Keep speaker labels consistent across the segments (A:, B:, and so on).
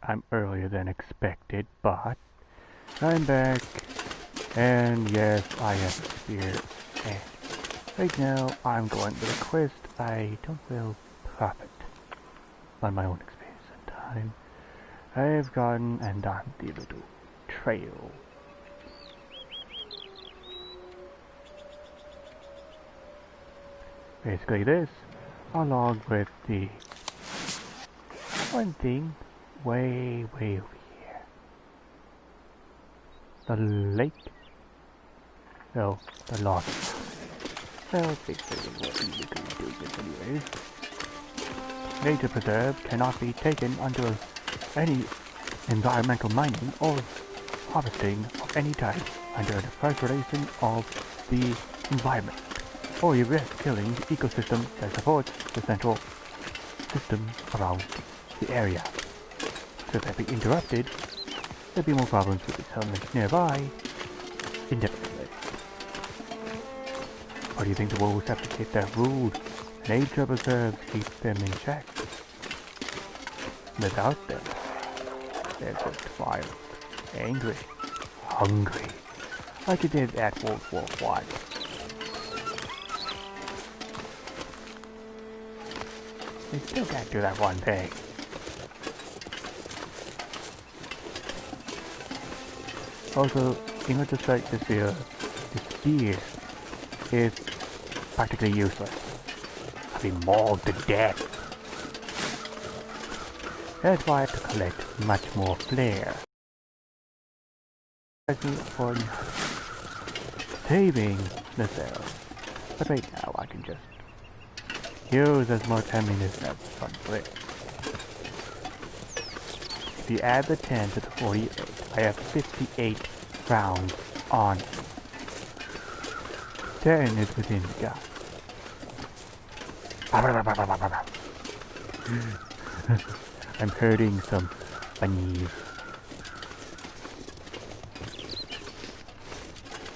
A: time earlier than expected, but I'm back, and yes, I have a spear, and right now I'm going with a quest I don't will profit on my own experience and time. I've gone and done the little trail. Basically this, along with the one thing way over here. The lake? No, the log. Well, basically what we could do this anyways. Nature preserve cannot be taken under any environmental mining or harvesting of any type under the preservation of the environment, or you risk killing the ecosystem that supports the central system around the area. So if that be interrupted, there'll be more problems with the settlements nearby indefinitely. Or do you think the wolves have to keep that rule? Nature preserves keep them in check. Without them, they're just wild, angry, hungry, like it did at World War I. They still can't do that one thing. Also, in order to start this spear is practically useless. I've been mauled to death. That's why I have to collect much more flair. For saving the cells. But right now I can just use as much ammunition as possible. If you add the 10 to the 48, I have 58 rounds on. 10 is within the gap. I'm hurting some bunnies.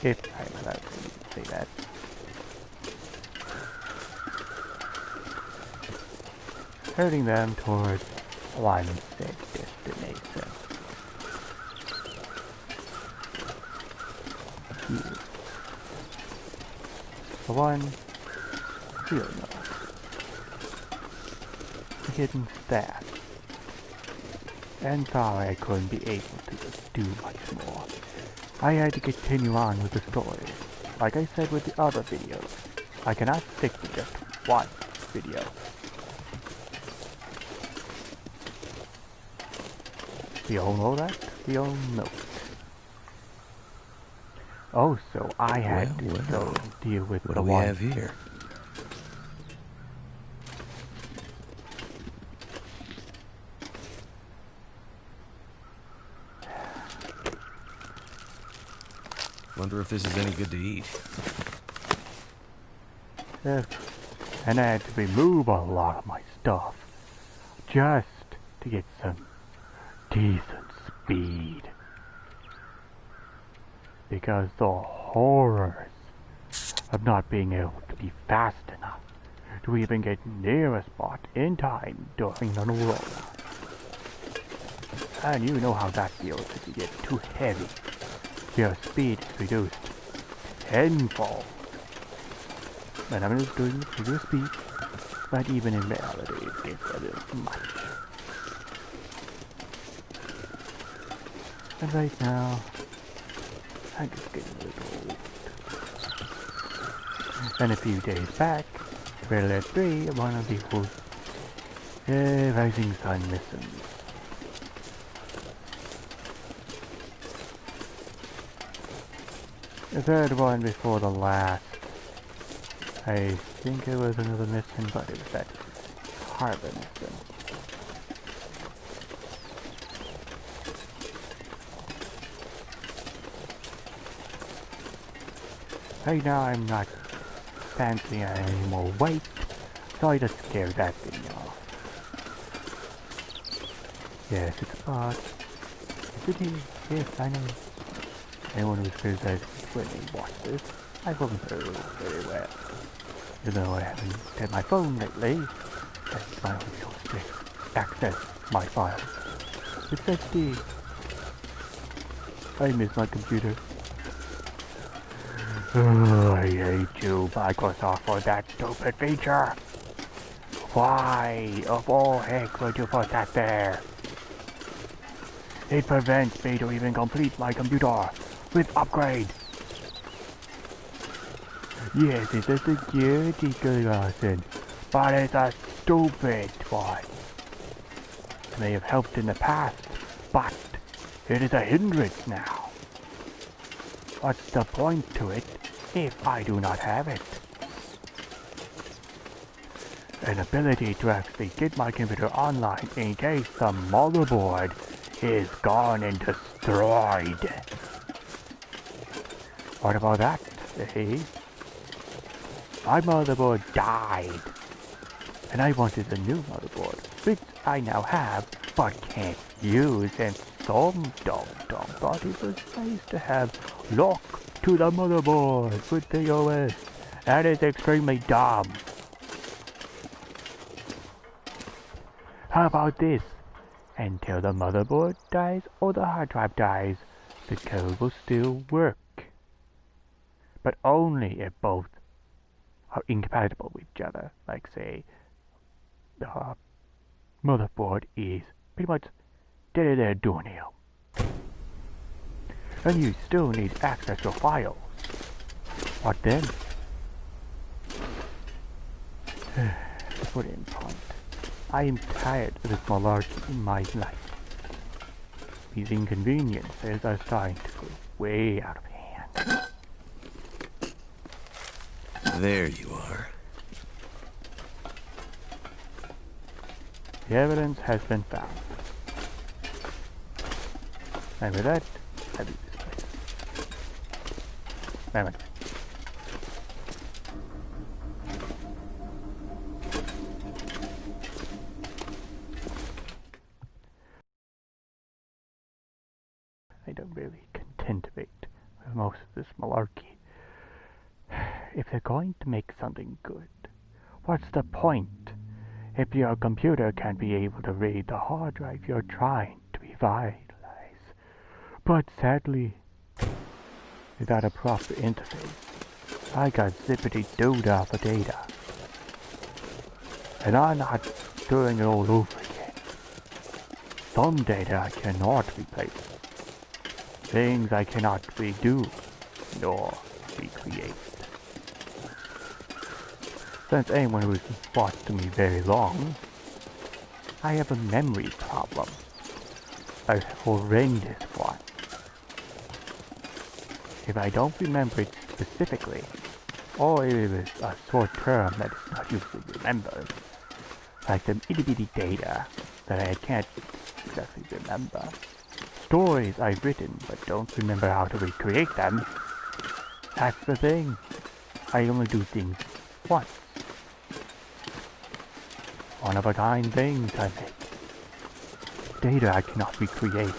A: If I'm allowed to say that. Hurting them towards one said destination. Here. The one here no. The hidden stat. And sorry I couldn't be able to do much more. I had to continue on with the story. Like I said with the other videos, I cannot stick to just one video. We all know that? We all know it. Oh, so I had to go deal with
B: what
A: the
B: do we
A: one.
B: have here? Wonder if this is any good to eat.
A: Yes. And I had to remove a lot of my stuff just to get some decent speed. Because the horrors of not being able to be fast enough to even get near a spot in time during the rollout. And you know how that feels if you get too heavy. Your speed is reduced tenfold. And I'm just doing the previous speed, but even in reality it gets a little much. And right now, I'm just getting a little old. And a few days back, Red Alert 3, one of the Rising Sun missions. The third one before the last. I think it was another mission, but it was that harbor mission. Right now I'm not fancying any more weight, so I just scare that thing off. Yes, it's a bot. Yes, it is. Yes, I know. Anyone who's criticized when they watch this, I wasn't very well. Even though I haven't had my phone lately, that's my only source to access my files. It's XD. I miss my computer. Oh, I hate you, Microsoft, for that stupid feature. Why, of all heck, would you put that there? It prevents me to even complete my computer with upgrade. Yes, it's a security concern, but it's a stupid one. It may have helped in the past, but it is a hindrance now. What's the point to it if I do not have it? An ability to actually get my computer online in case the motherboard is gone and destroyed. What about that, eh? My motherboard died, and I wanted a new motherboard, which I now have, but can't use, and some dumb thought it was nice to have lock to the motherboard with the OS. That is extremely dumb. How about this? Until the motherboard dies or the hard drive dies, the code will still work. But only if both are incompatible with each other. Like say, the motherboard is pretty much dead doing it. And you still need access to files. What then? Put in point. I am tired of this malarkey in my life. These inconveniences are starting to go way out of hand.
B: There you are.
A: The evidence has been found. And with that, I leave this place. Damn it. I don't really contendivate with most of this malarkey. If they're going to make something good, what's the point? If your computer can't be able to read the hard drive you're trying to revitalize. But sadly, without a proper interface, I got zippity-doo-dah for data. And I'm not doing it all over again. Some data I cannot replace. Things I cannot redo, nor recreate. Since anyone who's watched me very long, I have a memory problem. A horrendous one. If I don't remember it specifically, or if it is a short term that is not usually remembered, like some itty-bitty data that I can't exactly remember, stories I've written but don't remember how to recreate them, that's the thing. I only do things once. One-of-a-kind things I make. Data I cannot recreate.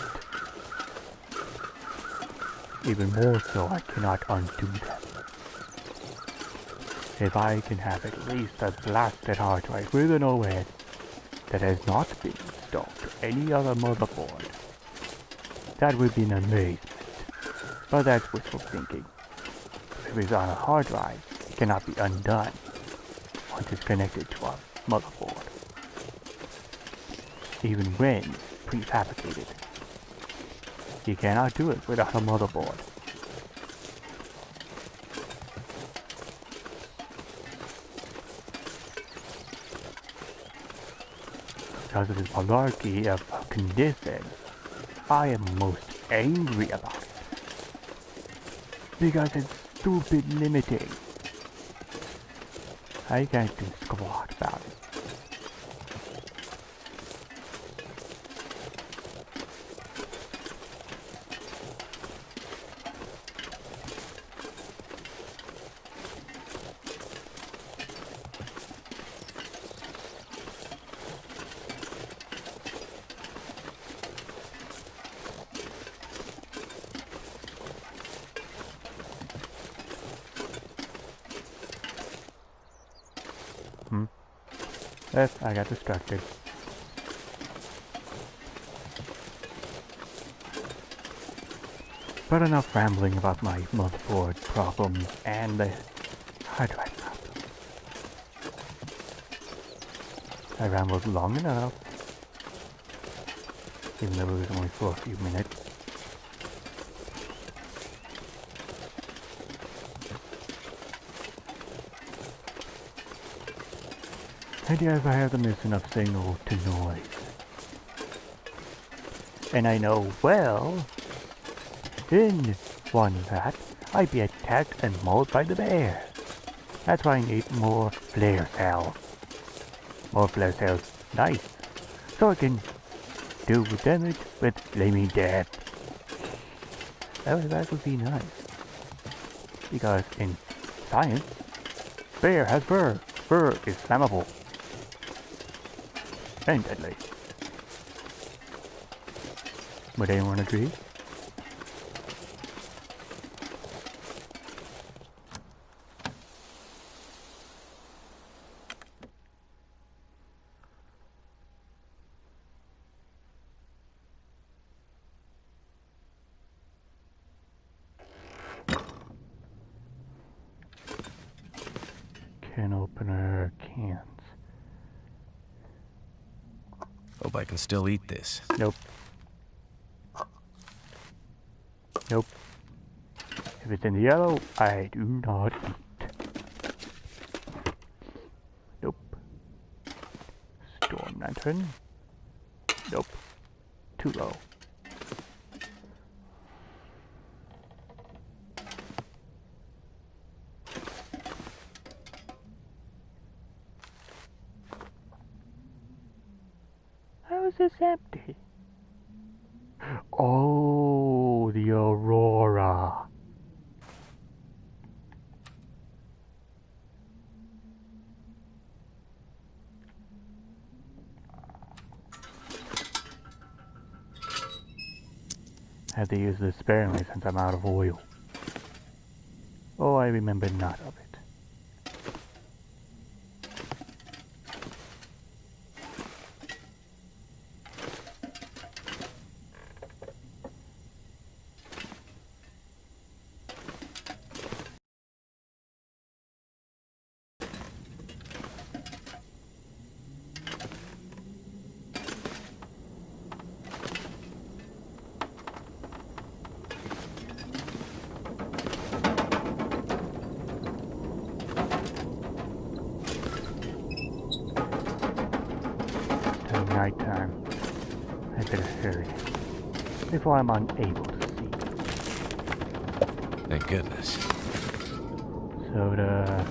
A: Even more so, I cannot undo them. If I can have at least a blasted hard drive with an OS that has not been installed to any other motherboard, that would be an amazement. But that's wishful thinking. If it's on a hard drive, it cannot be undone once it's connected to a motherboard. Even when prefabricated, you cannot do it without a motherboard. Because of this malarkey of conditions, I am most angry about it. Because it's stupid limiting. I can't do squat about it. Yes, I got distracted. But enough rambling about my motherboard problems and the hard drive problem. I rambled long enough, even though it was only for a few minutes. And yes, I haven't missed enough signal to noise. And I know well, in one that I'd be attacked and mauled by the bear. That's why I need more flare cells. More flare cells, nice. So I can do damage with flaming death. That would be nice. Because in science, bear has fur. Fur is flammable. And deadly. Would anyone agree? Can opener cans.
B: Hope I can still eat this.
A: Nope. Nope. If it's in the yellow, I do not eat. Nope. Storm lantern. Nope. Too low. How is this empty? Oh, the Aurora. I have to use this sparingly since I'm out of oil. Oh, I remember not of it. Nighttime. I better hurry before I'm unable to see.
B: Thank goodness.
A: Soda.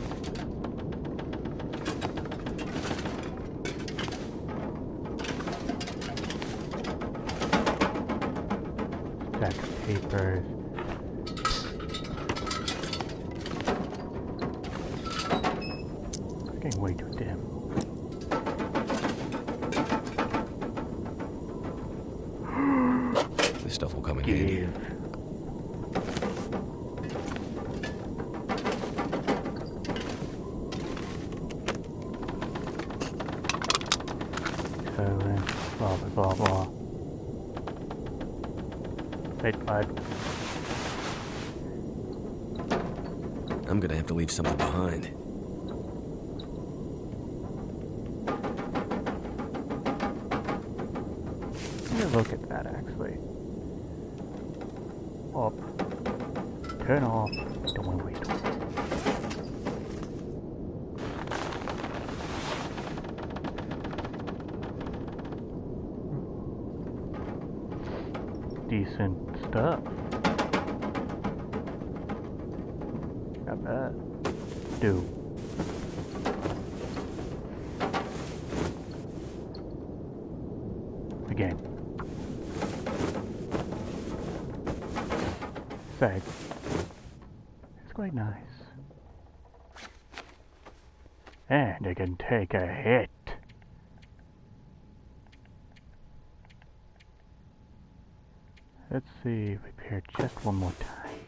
A: Stack of papers. It's getting way too dim.
B: This stuff will come in handy. Blah blah blah blah. Wait, what? I'm gonna have to leave something behind.
A: Let me look at that actually. Up. Turn off. Don't want to wait. Decent stuff. Not bad. Do. Again. Sag. It's quite nice. And it can take a hit. Let's see, repair just one more time.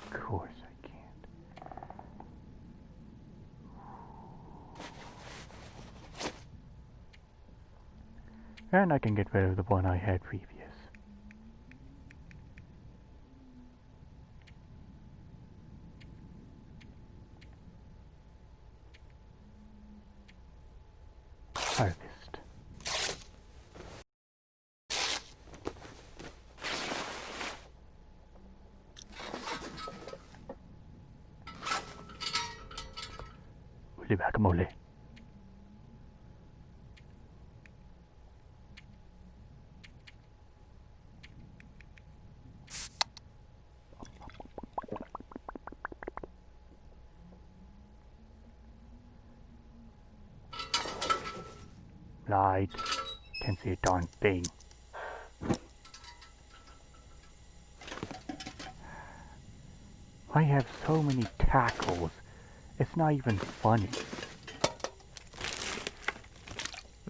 A: Of course I can't. And I can get rid of the one I had previous. Holy guacamole. Light. Can't see a darn thing. I have so many tackles. It's not even funny.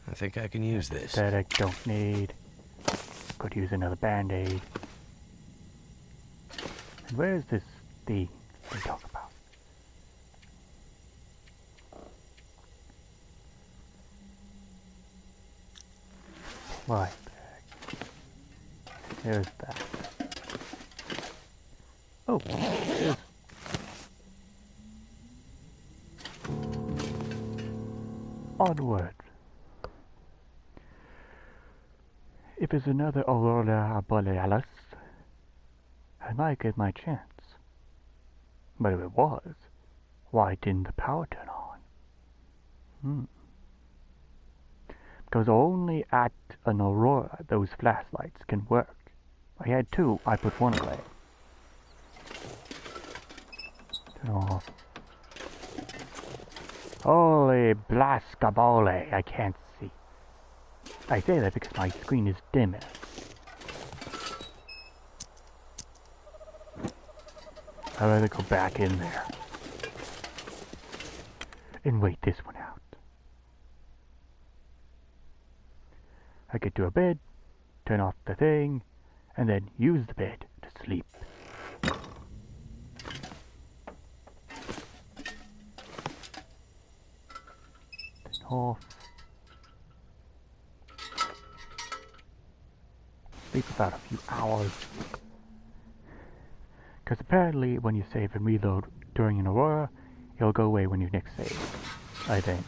B: I think I can use this.
A: That I don't need. Could use another band-aid. And where's this thing we talk about? Right bag. There's that. Oh, there's... Onward. If it's another Aurora Borealis, I might get my chance. But if it was, why didn't the power turn on? Because only at an Aurora those flashlights can work. I had two, I put one away. Turn off. Holy blascabole, I can't see. I say that because my screen is dim. I'd rather go back in there and wait this one out. I get to a bed, turn off the thing, and then use the bed to sleep. Turn off. Sleep about a few hours. Because apparently when you save and reload during an Aurora, it'll go away when you next save, I think.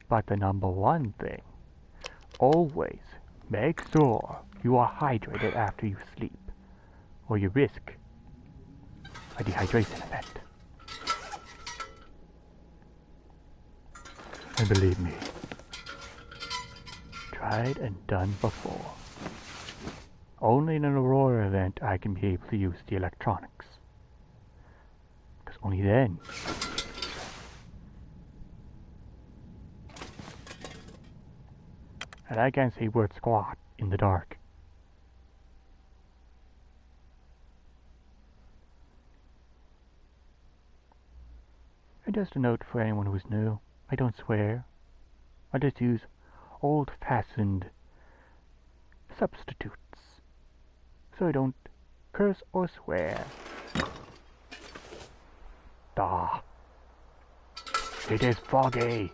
A: But the number one thing, always make sure you are hydrated after you sleep, or you risk a dehydration event. And believe me, tried and done before. Only in an Aurora event I can be able to use the electronics. Because only then and I can't see word squat in the dark. And just a note for anyone who's new, I don't swear. I just use old-fashioned substitutes. So I don't curse or swear. Ah, it is foggy.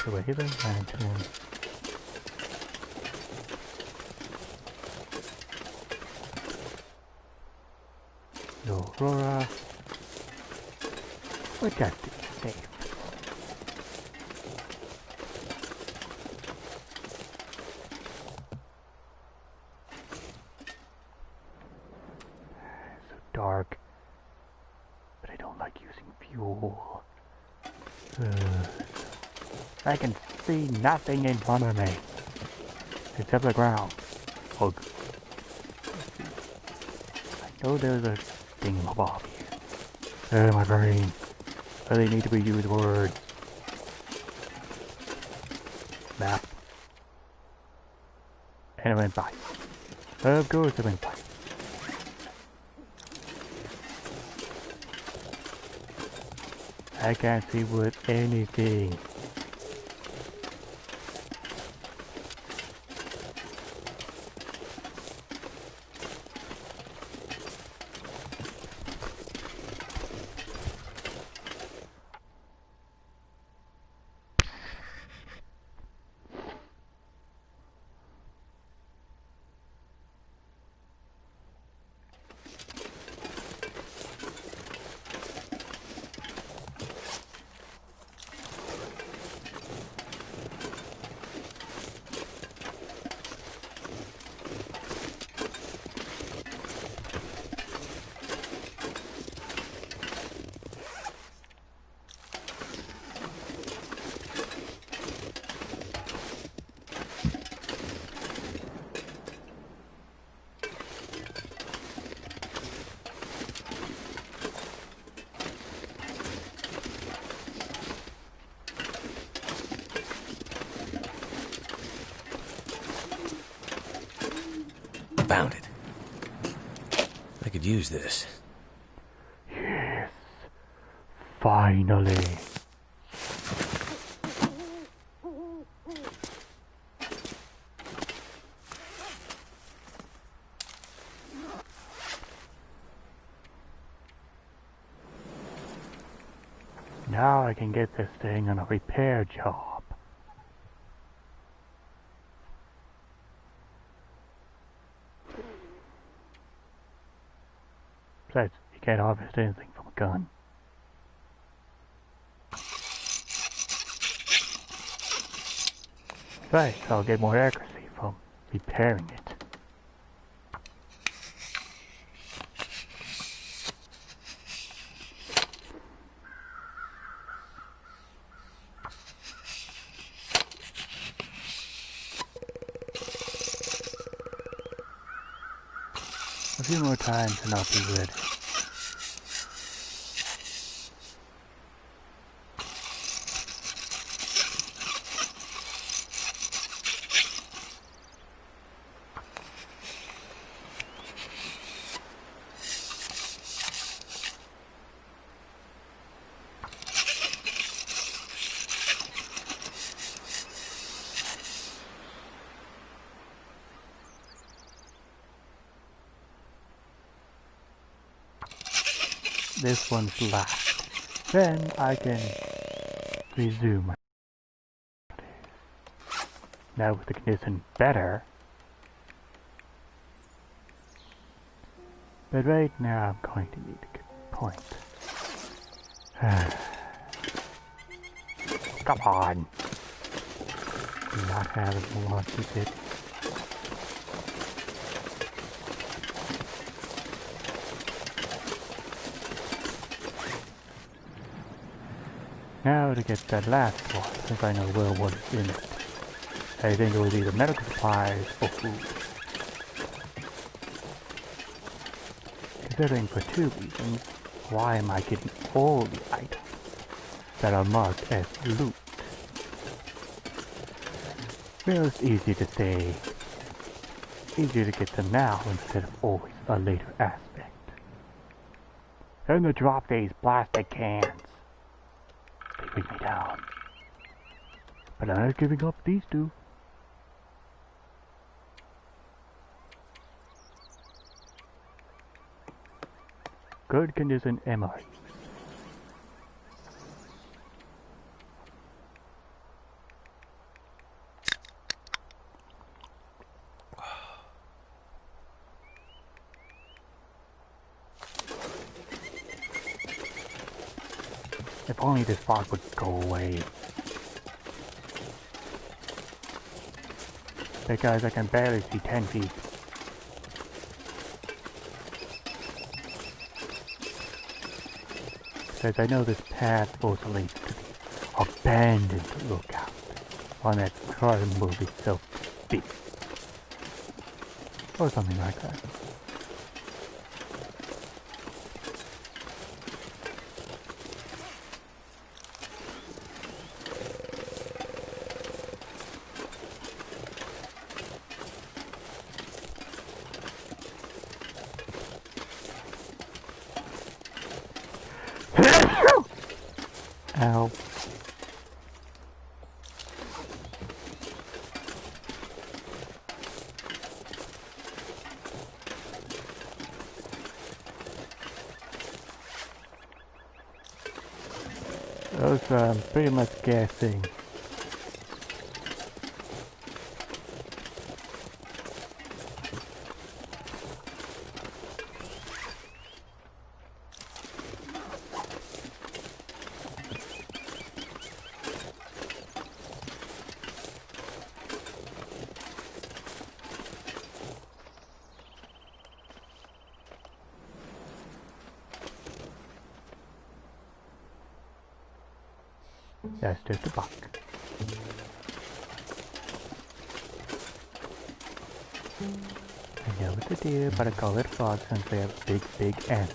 A: Away the lantern. No Aurora. But that's safe. It's so dark. But I don't like using fuel. I can see nothing in front of me. Except the ground. Ugh. I know there's a thingamabob here. My brain. Really need to be used words. Map. And it went by. Of course it went by. I can't see with anything.
B: Found it. I could use this.
A: Yes. Finally. Now I can get this thing on a repair job. Besides, you can't harvest anything from a gun. Right, so I'll get more accuracy from repairing it. A few more times and I'll be ready. This one's last. Then I can resume my now with the condition better. But right now I'm going to need a good point. Come on. Do not have as much as it. Now to get that last one, since I know well what is in it. I think it was either medical supplies or food. Considering for two reasons, why am I getting all the items that are marked as loot? Well, it's easy to say, easier to get them now instead of always a later aspect. Time to drop these plastic cans. They bring me down. But I'm not giving up these two. Good condition MRE. If only this fog would go away. Hey guys, I can barely see 10 feet. Because I know this path supposed to lead to the abandoned lookout. One that current movie so big. Or something like that. Ow. Those pretty much guessing. That's just a buck. I know what to do, but I call it frog since they have big ants.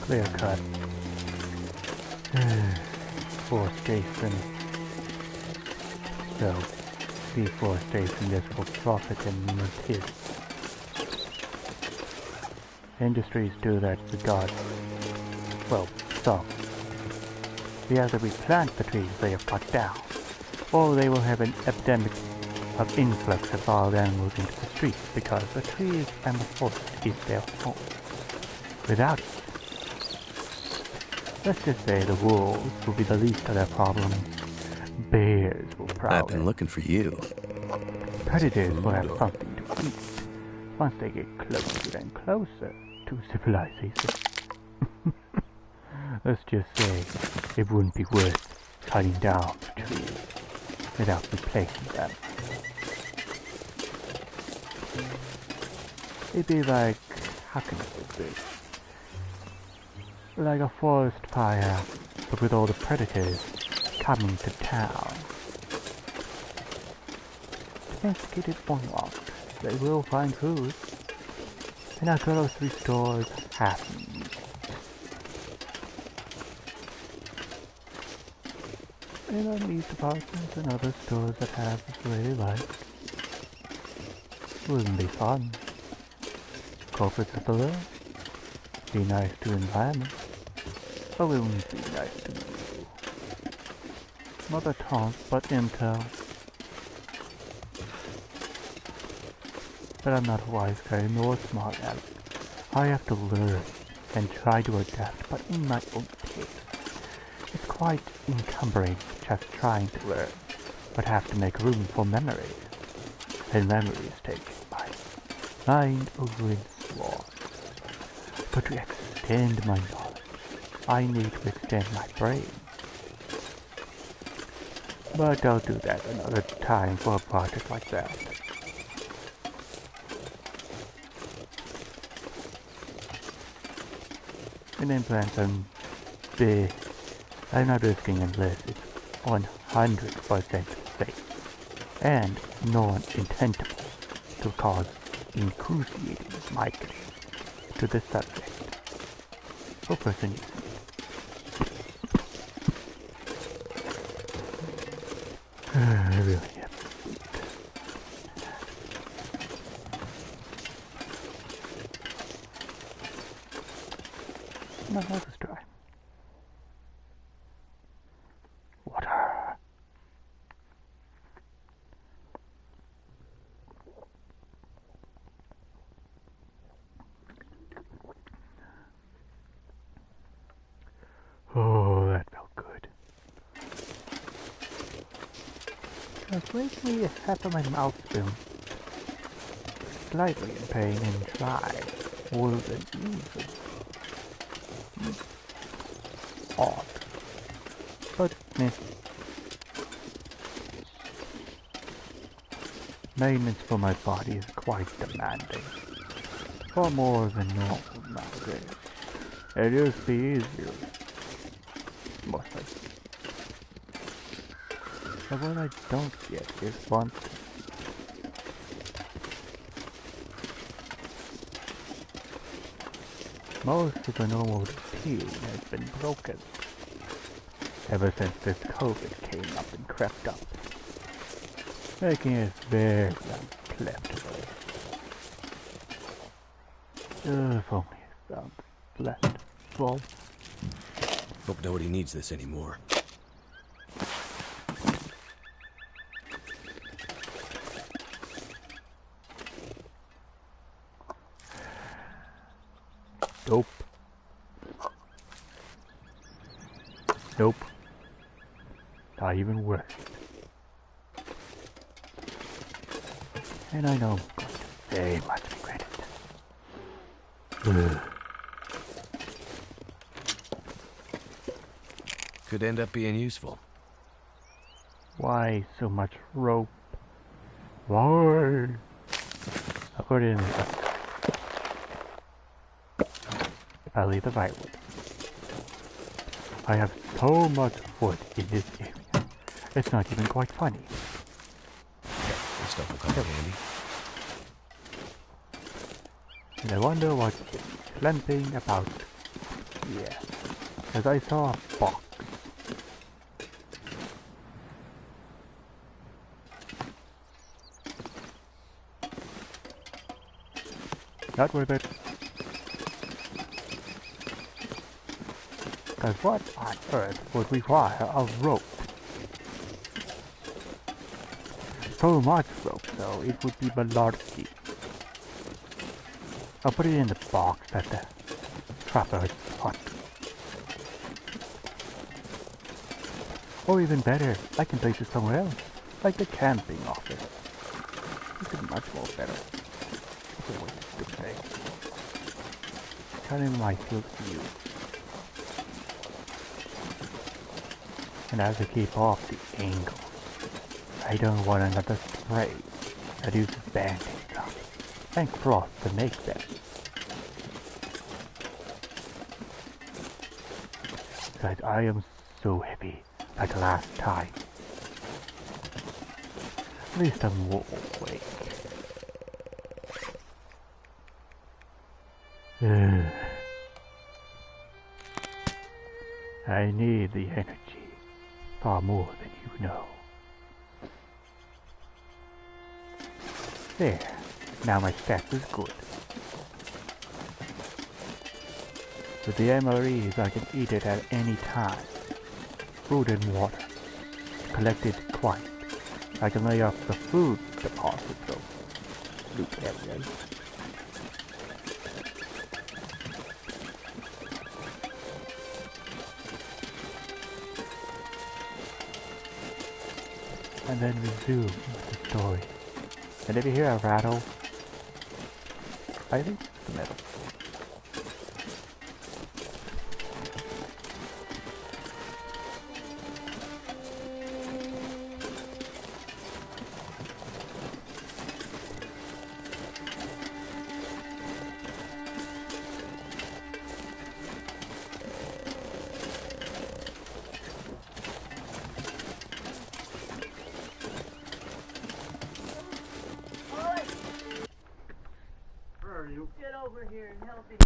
A: clear cut. Forestation. So, deforestation is for profit and motive. Industries do that regard, well, some. They either replant the trees they have cut down, or they will have an epidemic of influx of wild animals into the streets because the trees and the forest is their home. Without it, let's just say the wolves will be the least of their problems. Bears will prowl
B: I've been
A: in.
B: looking for you.
A: Predators will have something to eat once they get closer and closer to civilization. Let's just say it wouldn't be worth cutting down the trees without replacing them. It'd be like, how can I put this? Like a forest fire, but with all the predators coming to town. Domesticated or not, they will find food, and our grocery stores have meat. And our meat departments and other stores that have this way like. Wouldn't be fun. Corporates at the low. Be nice to environment, but it wouldn't be nice to you. Not a taunt, but intel. But I'm not a wise guy nor smart aleck. I have to learn and try to adapt, but in my own pace. It's quite encumbering just trying to learn, but have to make room for memories. And memories take my mind over in swords. But to extend my knowledge, I need to extend my brain. But I'll do that another time for a project like that. An implant on big. I'm not risking unless it's 100% safe and non-intentable to cause excruciating migraine to the subject or person using it. I really have to sleep. My mouth is dry. Water. Oh, that felt good. I've lately half of my mouth been slightly in pain and dry more than usual. Odd. But meh. Maintenance for my body is quite demanding. Far more than normal nowadays. It used to be easier. Mostly. But what I don't get is one thing. Most of the normal routine has been broken ever since this COVID came up and crept up, making it very unpleasant. If only it found left. Well,
B: Hope nobody needs this anymore.
A: nope. Nope. Not even worth it. And I know I'm going to very much regret it. Ugh.
B: Could end up being useful.
A: Why so much rope? Why? I'll put it in there. I'll leave the firewood. I have so much wood in this area. It's not even quite funny.
B: This stuff will come in handy.
A: And I wonder what is clamping about Yeah. Because I saw a box. Not worth it. Because what on earth would require a rope? So much rope, though, it would be malarkey. I'll put it in the box at the trapper's hut. Or even better, I can place it somewhere else, like the camping office. This is much more better. That's a way to say. Kind of my field view. And I have to keep off the angles. I don't want another spray that uses band-aids on and cloth to make them. Because I am so heavy, like last time. At least I'm more awake. I need the energy far more than you know. There, now my stats is good. With the MREs I can eat it at any time. Food and water. Collected quiet. I can lay off the food deposits of loot areas. And then resume with the story. And if you hear a rattle, I think it's the metal.
C: Get over here and help me.